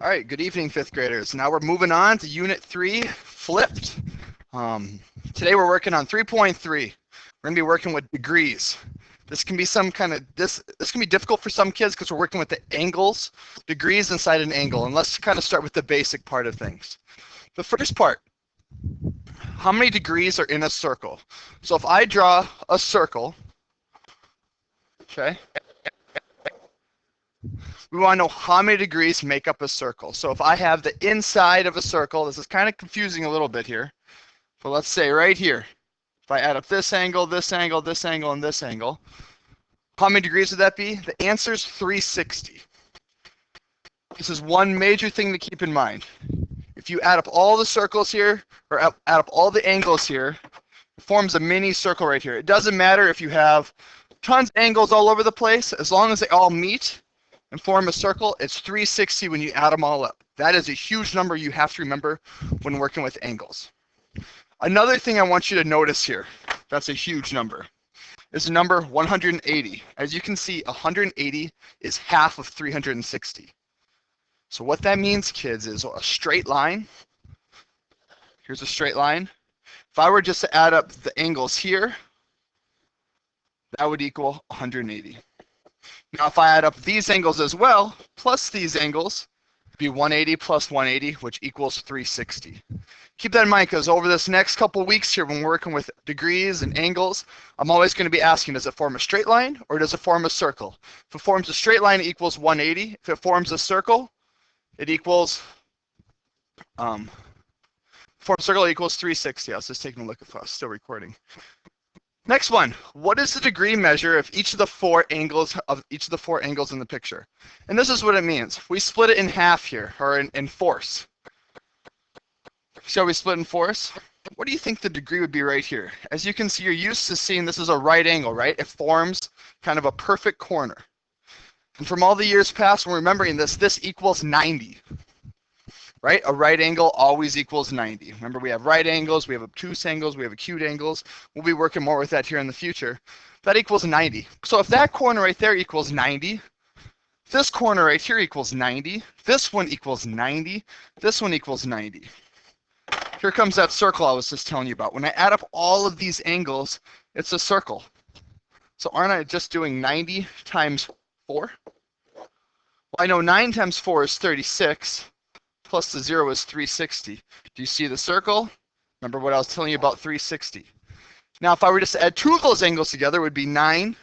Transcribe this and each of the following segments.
All right, good evening, fifth graders. Now we're moving on to Unit 3, Flipped. Today we're working on 3.3. We're going to be working with degrees. This can be this can be difficult for some kids because we're working with the angles, degrees inside an angle. And let's kind of start with the basic part of things. The first part, how many degrees are in a circle? So if I draw a circle, okay, we want to know how many degrees make up a circle. So if I have the inside of a circle, this is kind of confusing a little bit here, but let's say right here, if I add up this angle, this angle, this angle, and this angle, how many degrees would that be? The answer is 360. This is one major thing to keep in mind. If you add up all the circles here, or add up all the angles here, it forms a mini circle right here. It doesn't matter if you have tons of angles all over the place, as long as they all meet and form a circle, it's 360 when you add them all up. That is a huge number you have to remember when working with angles. Another thing I want you to notice here, that's a huge number, is the number 180. As you can see, 180 is half of 360. So what that means, kids, is a straight line. Here's a straight line. If I were just to add up the angles here, that would equal 180. Now, if I add up these angles as well, plus these angles, it'd be 180 plus 180, which equals 360. Keep that in mind, because over this next couple weeks here, when we're working with degrees and angles, I'm always going to be asking, does it form a straight line or does it form a circle? If it forms a straight line, it equals 180. If it forms a circle, it equals, form a circle equals 360. I was just taking a look if I was still recording. Next one, what is the degree measure of each of the four angles in the picture? And this is what it means. We split it in half here, or in fourths. See how we split in fourths? What do you think the degree would be right here? As you can see, you're used to seeing this is a right angle, right? It forms kind of a perfect corner. And from all the years past, when remembering this equals 90. Right? A right angle always equals 90. Remember, we have right angles, we have obtuse angles, we have acute angles. We'll be working more with that here in the future. That equals 90. So if that corner right there equals 90, this corner right here equals 90, this one equals 90, this one equals 90. Here comes that circle I was just telling you about. When I add up all of these angles, it's a circle. So aren't I just doing 90 times 4? Well, I know 9 times 4 is 36. Plus the 0 is 360. Do you see the circle? Remember what I was telling you about 360. Now, if I were just to add two of those angles together, it would be 90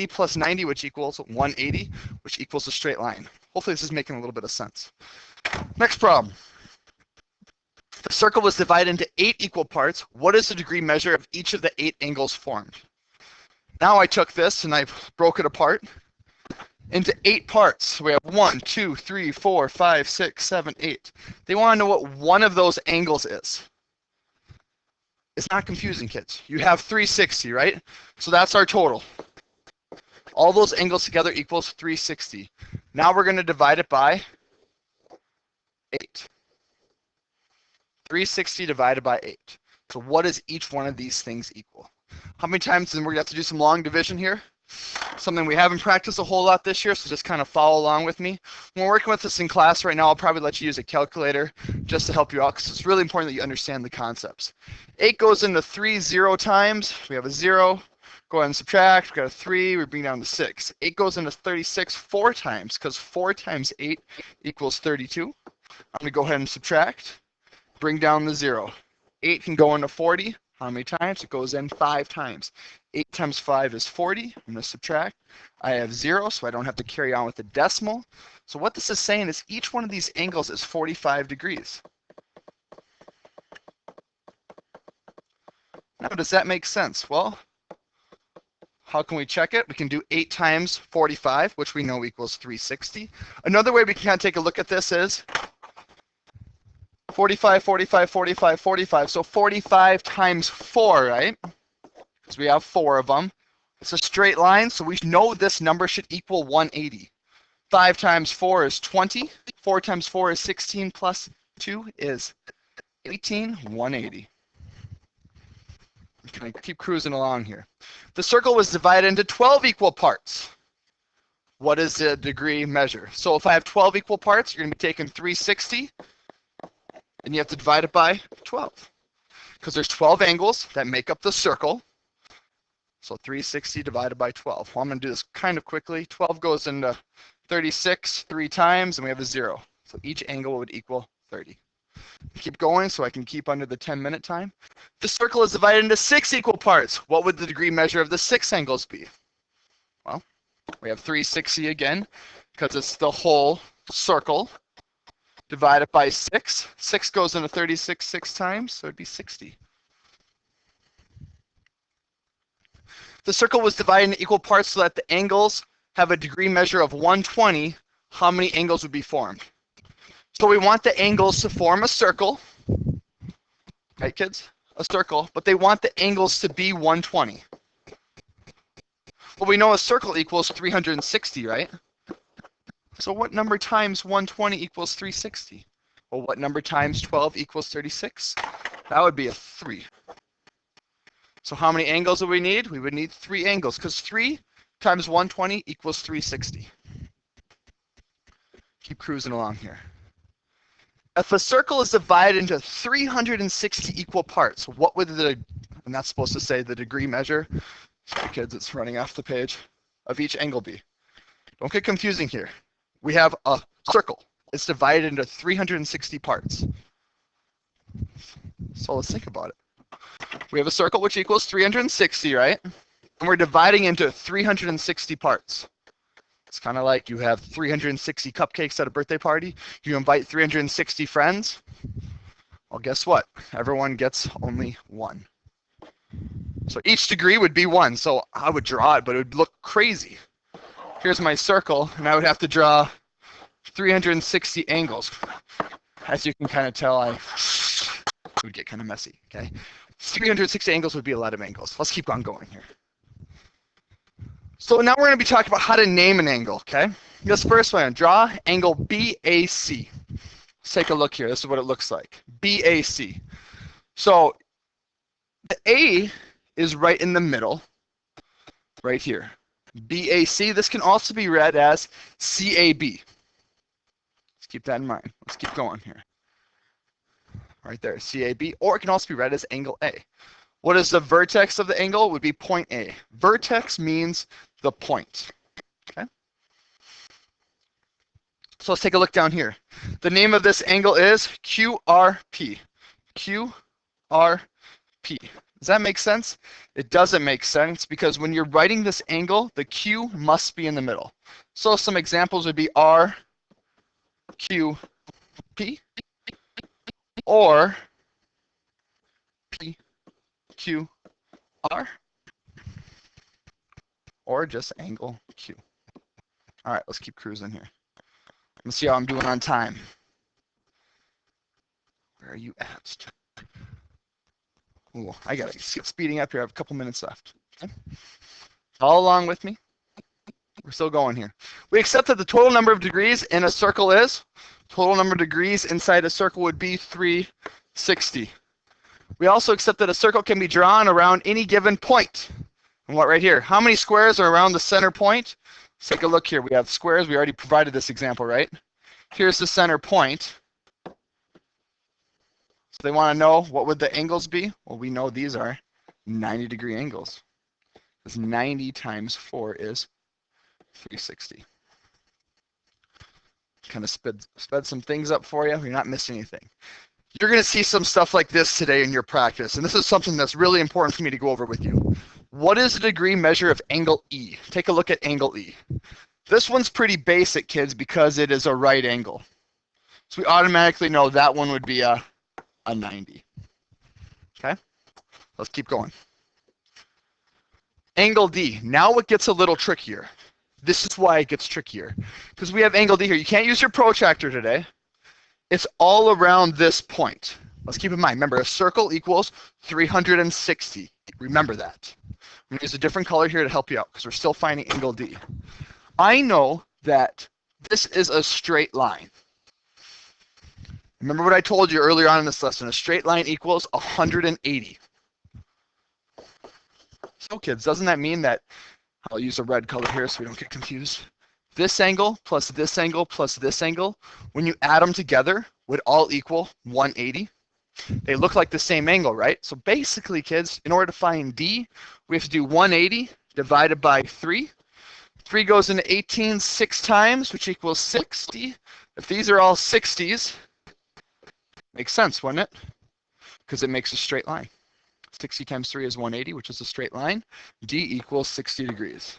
plus 90, which equals 180, which equals a straight line. Hopefully this is making a little bit of sense. Next problem. The circle was divided into 8 equal parts. What is the degree measure of each of the 8 angles formed? Now I took this and I broke it apart into 8 parts. So we have 1, 2, 3, 4, 5, 6, 7, 8. They want to know what one of those angles is. It's not confusing, kids. You have 360, right? So that's our total. All those angles together equals 360. Now we're going to divide it by 8. 360 divided by 8. So what does each one of these things equal? How many times, and we're going to have to do some long division here. Something we haven't practiced a whole lot this year, so just kind of follow along with me. When we're working with this in class right now, I'll probably let you use a calculator just to help you out, because it's really important that you understand the concepts. 8 goes into 3 0 times. We have a 0. Go ahead and subtract. We've got a 3. We bring down to 6. 8 goes into 36 4 times, because 4 times 8 equals 32. I'm going to go ahead and subtract. Bring down the 0. 8 can go into 40. How many times? It goes in 5 times. 8 times 5 is 40. I'm going to subtract. I have 0, so I don't have to carry on with the decimal. So what this is saying is each one of these angles is 45 degrees. Now, does that make sense? Well, how can we check it? We can do 8 times 45, which we know equals 360. Another way we can kind of take a look at this is 45, 45, 45, 45. So 45 times 4, right? Because we have 4 of them. It's a straight line, so we know this number should equal 180. 5 times 4 is 20. 4 times 4 is 16 plus 2 is 18, 180. Okay, keep cruising along here. The circle was divided into 12 equal parts. what is the degree measure? So if I have 12 equal parts, you're going to be taking 360, and you have to divide it by 12. Because there's 12 angles that make up the circle. So 360 divided by 12. Well, I'm going to do this kind of quickly. 12 goes into 36 3 times, and we have a 0. So each angle would equal 30. Keep going so I can keep under the 10-minute time. The circle is divided into 6 equal parts. What would the degree measure of the 6 angles be? Well, we have 360 again, because it's the whole circle. Divide it by 6. 6 goes into 36 6 times, so it'd be 60. The circle was divided into equal parts so that the angles have a degree measure of 120. How many angles would be formed? So we want the angles to form a circle. Right, kids? A circle, but they want the angles to be 120. Well, we know a circle equals 360, right? So what number times 120 equals 360? Well, what number times 12 equals 36? That would be a 3. So how many angles would we need? We would need 3 angles, because 3 times 120 equals 360. Keep cruising along here. If a circle is divided into 360 equal parts, what would the, I'm not supposed to say the degree measure, sorry kids, it's running off the page, of each angle be? Don't get confusing here. We have a circle. It's divided into 360 parts. So let's think about it. We have a circle which equals 360, right? And we're dividing into 360 parts. It's kind of like you have 360 cupcakes at a birthday party. You invite 360 friends. Well, guess what? Everyone gets only 1. So each degree would be 1. So I would draw it, but it would look crazy. Here's my circle, and I would have to draw 360 angles. As you can kind of tell, it would get kind of messy, okay? 360 angles would be a lot of angles. Let's keep on going here. So now we're going to be talking about how to name an angle, okay? This first one, draw angle BAC. Let's take a look here. This is what it looks like. BAC. So the A is right in the middle, right here. BAC, this can also be read as CAB. Let's keep that in mind. Let's keep going here. Right there, CAB, or it can also be read as angle A. What is the vertex of the angle? It would be point A. Vertex means the point, okay? So let's take a look down here. The name of this angle is QRP. QRP. Does that make sense? It doesn't make sense because when you're writing this angle, the Q must be in the middle. So some examples would be RQP or PQR or just angle Q. All right, let's keep cruising here. Let's see how I'm doing on time. Where are you at? Ooh, I gotta keep speeding up here. I have a couple minutes left. Okay. All along with me. We're still going here. We accept that the total number of degrees in a circle is, total number of degrees inside a circle would be 360. We also accept that a circle can be drawn around any given point. And what right here? How many squares are around the center point? Let's take a look here. We have squares. We already provided this example, right? Here's the center point. So they want to know what would the angles be? Well, we know these are 90-degree angles. Because 90 times 4 is 360. Kind of sped some things up for you. You're not missing anything. You're going to see some stuff like this today in your practice, and this is something that's really important for me to go over with you. What is the degree measure of angle E? Take a look at angle E. This one's pretty basic, kids, because it is a right angle. So we automatically know that one would be a 90. Okay? Let's keep going. Angle D. Now it gets a little trickier. This is why it gets trickier. Because we have angle D here. You can't use your protractor today. It's all around this point. Let's keep in mind, remember, a circle equals 360. Remember that. I'm going to use a different color here to help you out because we're still finding angle D. I know that this is a straight line. Remember what I told you earlier on in this lesson, a straight line equals 180. So kids, doesn't that mean that, I'll use a red color here so we don't get confused. this angle plus this angle plus this angle, when you add them together, would all equal 180. They look like the same angle, right? So basically, kids, in order to find D, we have to do 180 divided by 3. 3 goes into 18 6 times, which equals 60. If these are all 60s, makes sense, wouldn't it? Because it makes a straight line. 60 times 3 is 180, which is a straight line. D equals 60 degrees.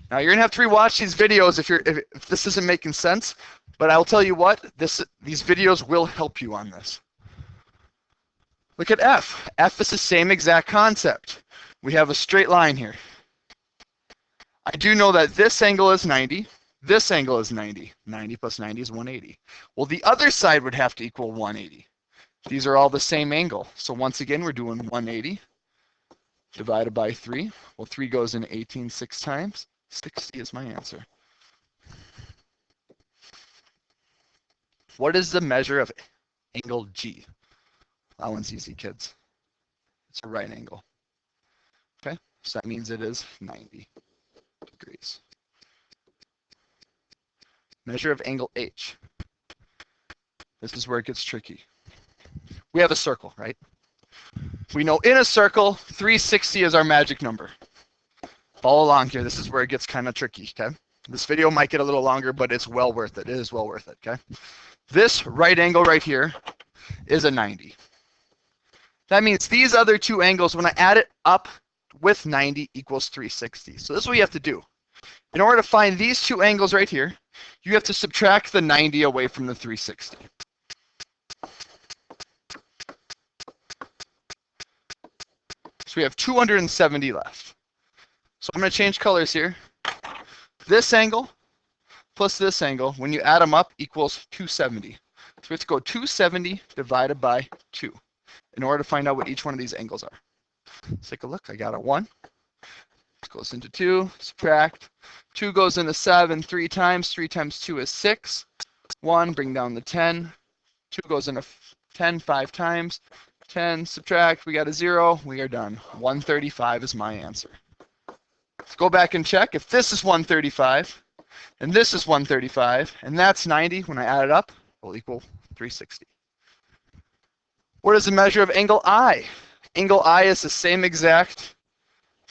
Now you're gonna have to rewatch these videos if this isn't making sense, but I'll tell you what, these videos will help you on this. Look at F. F is the same exact concept. We have a straight line here. I do know that this angle is 90, this angle is 90. 90 plus 90 is 180. Well, the other side would have to equal 180. These are all the same angle. So once again, we're doing 180 divided by 3. Well, 3 goes into 18 6 times. 60 is my answer. What is the measure of angle G? That one's easy, kids. It's a right angle. Okay, so that means it is 90 degrees. Measure of angle H. This is where it gets tricky. We have a circle, right? We know in a circle, 360 is our magic number. Follow along here. This is where it gets kind of tricky, okay? This video might get a little longer, but it's well worth it. It is well worth it, okay? This right angle right here is a 90. That means these other two angles, when I add it up with 90, equals 360. So this is what you have to do. In order to find these two angles right here, you have to subtract the 90 away from the 360. So we have 270 left. So I'm going to change colors here. This angle plus this angle, when you add them up, equals 270. So we have to go 270 divided by 2 in order to find out what each one of these angles are. Let's take a look. I got a 1. This goes into 2. Subtract. 2 goes into 7 3 times. 3 times 2 is 6. 1, bring down the 10. 2 goes into 10 5 times. 10, subtract, we got a 0. We are done. 135 is my answer. Let's go back and check. If this is 135, and this is 135, and that's 90, when I add it up, it will equal 360. What is the measure of angle I? Angle I is the same exact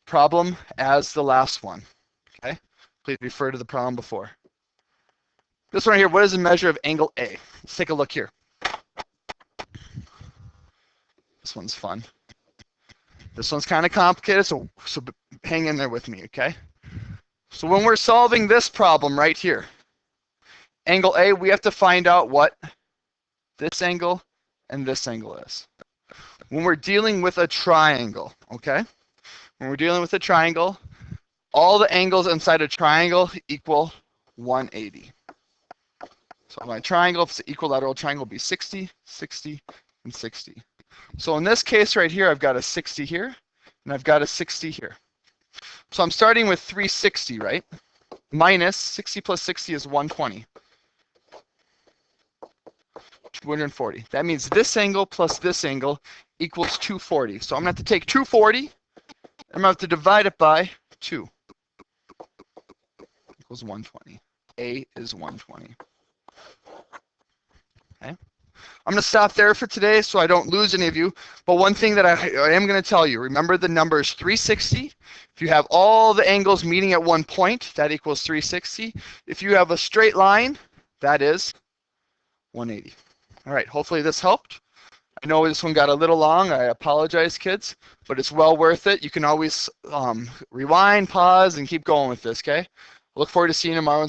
problem as the last one. Okay? Please refer to the problem before. This one right here, what is the measure of angle A? Let's take a look here. This one's fun. This one's kind of complicated, so hang in there with me, okay? So when we're solving this problem right here, angle A, we have to find out what this angle and this angle is. When we're dealing with a triangle, okay? When we're dealing with a triangle, all the angles inside a triangle equal 180. So my triangle, if it's an equilateral triangle, will be 60, 60, and 60. So in this case right here, I've got a 60 here, and I've got a 60 here. So I'm starting with 360, right? Minus 60 plus 60 is 120. 240. That means this angle plus this angle equals 240. So I'm going to have to take 240, and I'm going to have to divide it by 2. Equals 120. A is 120. Okay. I'm going to stop there for today so I don't lose any of you. But one thing that I am going to tell you, remember the number is 360. If you have all the angles meeting at one point, that equals 360. If you have a straight line, that is 180. All right, hopefully this helped. I know this one got a little long. I apologize, kids, but it's well worth it. You can always rewind, pause, and keep going with this, okay? I look forward to seeing you tomorrow.